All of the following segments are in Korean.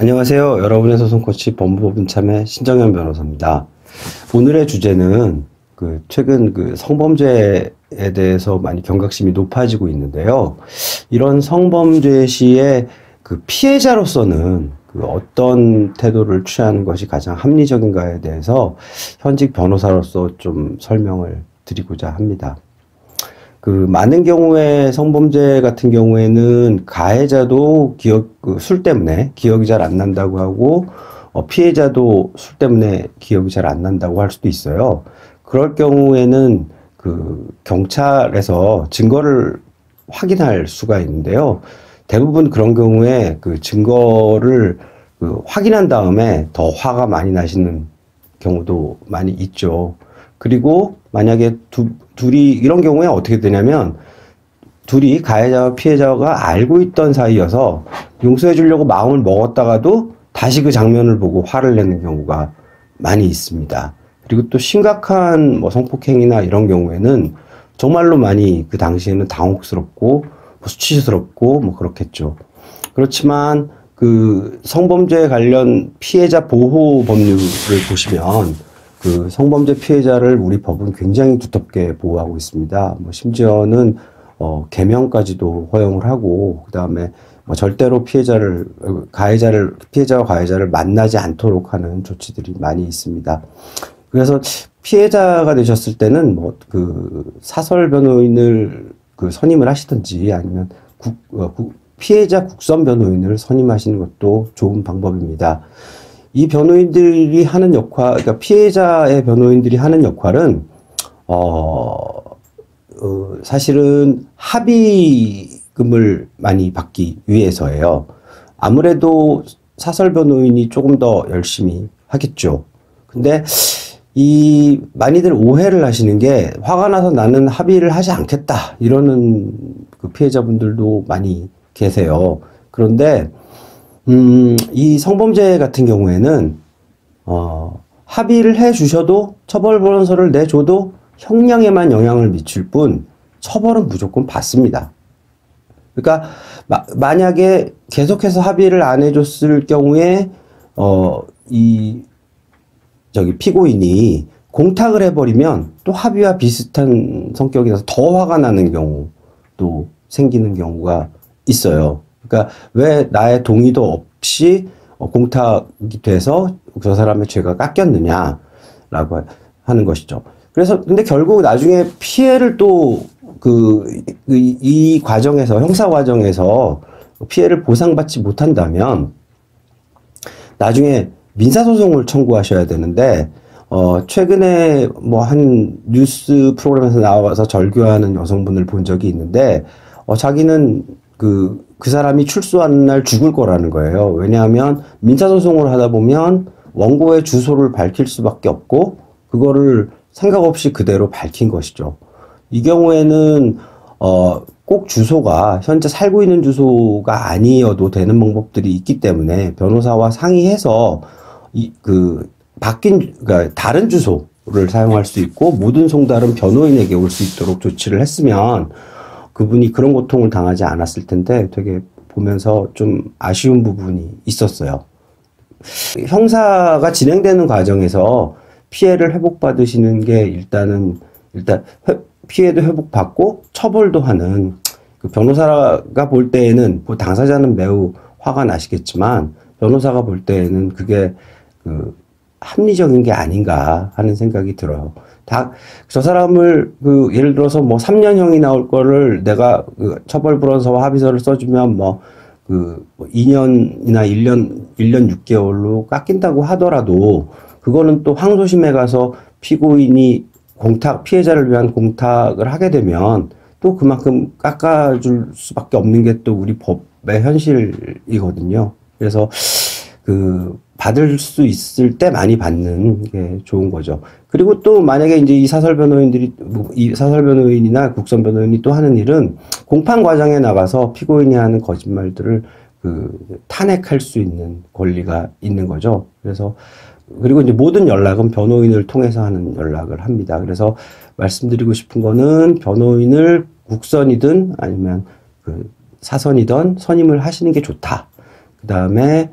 안녕하세요. 여러분의 소송 코치 법무법인 참의 신정현 변호사입니다. 오늘의 주제는 최근 성범죄에 대해서 많이 경각심이 높아지고 있는데요. 이런 성범죄 시에 피해자로서는 어떤 태도를 취하는 것이 가장 합리적인가에 대해서 현직 변호사로서 좀 설명을 드리고자 합니다. 많은 경우에 성범죄 같은 경우에는 가해자도 술 때문에 기억이 잘 안 난다고 하고, 피해자도 술 때문에 기억이 잘 안 난다고 할 수도 있어요. 그럴 경우에는 경찰에서 증거를 확인할 수가 있는데요. 대부분 그런 경우에 증거를 확인한 다음에 더 화가 많이 나시는 경우도 많이 있죠. 그리고 만약에 둘이 이런 경우에 어떻게 되냐면, 둘이 가해자와 피해자가 알고 있던 사이여서 용서해 주려고 마음을 먹었다가도 다시 그 장면을 보고 화를 내는 경우가 많이 있습니다. 그리고 또 심각한 성폭행이나 이런 경우에는 정말로 많이 그 당시에는 당혹스럽고 수치스럽고 그렇겠죠. 그렇지만 성범죄 관련 피해자 보호 법률을 보시면 성범죄 피해자를 우리 법은 굉장히 두텁게 보호하고 있습니다. 심지어는 개명까지도 허용을 하고, 그다음에 절대로 피해자와 가해자를 만나지 않도록 하는 조치들이 많이 있습니다. 그래서 피해자가 되셨을 때는 사설 변호인을 선임을 하시든지, 아니면 피해자 국선 변호인을 선임하시는 것도 좋은 방법입니다. 이 변호인들이 하는 역할, 그러니까 피해자의 변호인들이 하는 역할은, 사실은 합의금을 많이 받기 위해서예요. 아무래도 사설 변호인이 조금 더 열심히 하겠죠. 근데 많이들 오해를 하시는 게, 화가 나서 나는 합의를 하지 않겠다, 이러는 피해자분들도 많이 계세요. 그런데, 이 성범죄 같은 경우에는, 합의를 해 주셔도, 처벌 불원서를 내줘도 형량에만 영향을 미칠 뿐, 처벌은 무조건 받습니다. 그러니까, 만약에 계속해서 합의를 안 해줬을 경우에, 피고인이 공탁을 해버리면 또 합의와 비슷한 성격이라서 더 화가 나는 경우도 생기는 경우가 있어요. 그러니까 왜 나의 동의도 없이 공탁이 돼서 저 사람의 죄가 깎였느냐라고 하는 것이죠. 그래서 근데 결국 나중에 피해를 또 이 과정에서, 형사 과정에서 피해를 보상받지 못한다면 나중에 민사소송을 청구하셔야 되는데, 최근에 한 뉴스 프로그램에서 나와서 절규하는 여성분을 본 적이 있는데, 자기는 그 사람이 출소하는 날 죽을 거라는 거예요. 왜냐하면 민사소송을 하다 보면 원고의 주소를 밝힐 수밖에 없고, 그거를 생각 없이 그대로 밝힌 것이죠. 이 경우에는, 꼭 주소가 현재 살고 있는 주소가 아니어도 되는 방법들이 있기 때문에 변호사와 상의해서 그러니까 다른 주소를 사용할 수 있고, 모든 송달은 변호인에게 올 수 있도록 조치를 했으면 그분이 그런 고통을 당하지 않았을 텐데, 되게 보면서 좀 아쉬운 부분이 있었어요. 형사가 진행되는 과정에서 피해를 회복받으시는 게 일단 피해도 회복받고 처벌도 하는, 변호사가 볼 때에는, 당사자는 매우 화가 나시겠지만 변호사가 볼 때에는 그게 합리적인 게 아닌가 하는 생각이 들어요. 저 사람을 예를 들어서 3년형이 나올 거를 내가 처벌 불원서와 합의서를 써주면 2년이나 1년 6개월로 깎인다고 하더라도, 그거는 또 항소심에 가서 피고인이 피해자를 위한 공탁을 하게 되면 또 그만큼 깎아줄 수밖에 없는 게 또 우리 법의 현실이거든요. 그래서 받을 수 있을 때 많이 받는 게 좋은 거죠. 그리고 또 만약에 이제 이 사설 변호인이나 국선 변호인이 또 하는 일은, 공판 과정에 나가서 피고인이 하는 거짓말들을 탄핵할 수 있는 권리가 있는 거죠. 그리고 이제 모든 연락은 변호인을 통해서 하는 연락을 합니다. 그래서 말씀드리고 싶은 거는, 변호인을 국선이든 아니면 사선이든 선임을 하시는 게 좋다. 그 다음에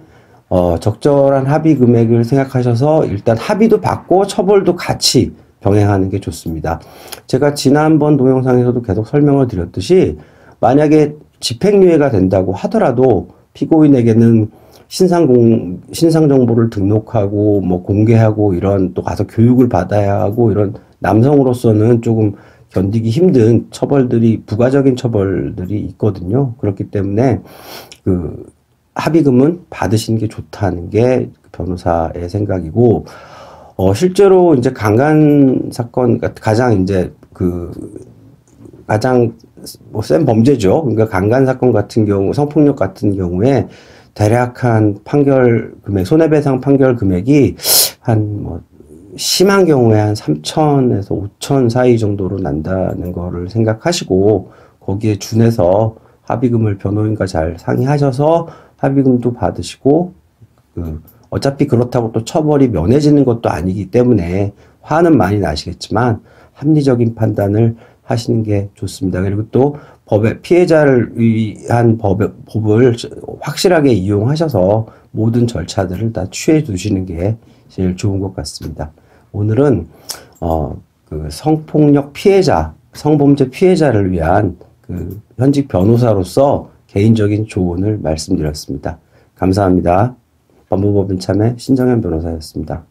적절한 합의 금액을 생각하셔서 일단 합의도 받고 처벌도 같이 병행하는 게 좋습니다. 제가 지난번 동영상에서도 계속 설명을 드렸듯이 만약에 집행유예가 된다고 하더라도 피고인에게는 신상 정보를 등록하고 뭐 공개하고 이런 또 가서 교육을 받아야 하고 이런 남성으로서는 조금 견디기 힘든 처벌들이 부가적인 처벌들이 있거든요. 그렇기 때문에 그 합의금은 받으시는 게 좋다는 게 변호사의 생각이고 실제로 이제 강간 사건 가장 이제 가장 뭐 센 범죄죠. 그러니까 강간 사건 같은 경우, 성폭력 같은 경우에 대략 한 판결 금액, 손해배상 판결 금액이 한 뭐 심한 경우에 한 3천에서 5천 사이 정도로 난다는 거를 생각하시고 거기에 준해서 합의금을 변호인과 잘 상의하셔서 합의금도 받으시고 어차피 그렇다고 또 처벌이 면해지는 것도 아니기 때문에 화는 많이 나시겠지만 합리적인 판단을 하시는 게 좋습니다. 그리고 또 피해자를 위한 법을 확실하게 이용하셔서 모든 절차들을 다 취해 두시는 게 제일 좋은 것 같습니다. 오늘은 성폭력 피해자, 성범죄 피해자를 위한 현직 변호사로서 개인적인 조언을 말씀드렸습니다. 감사합니다. 법무법인 참여 신정현 변호사였습니다.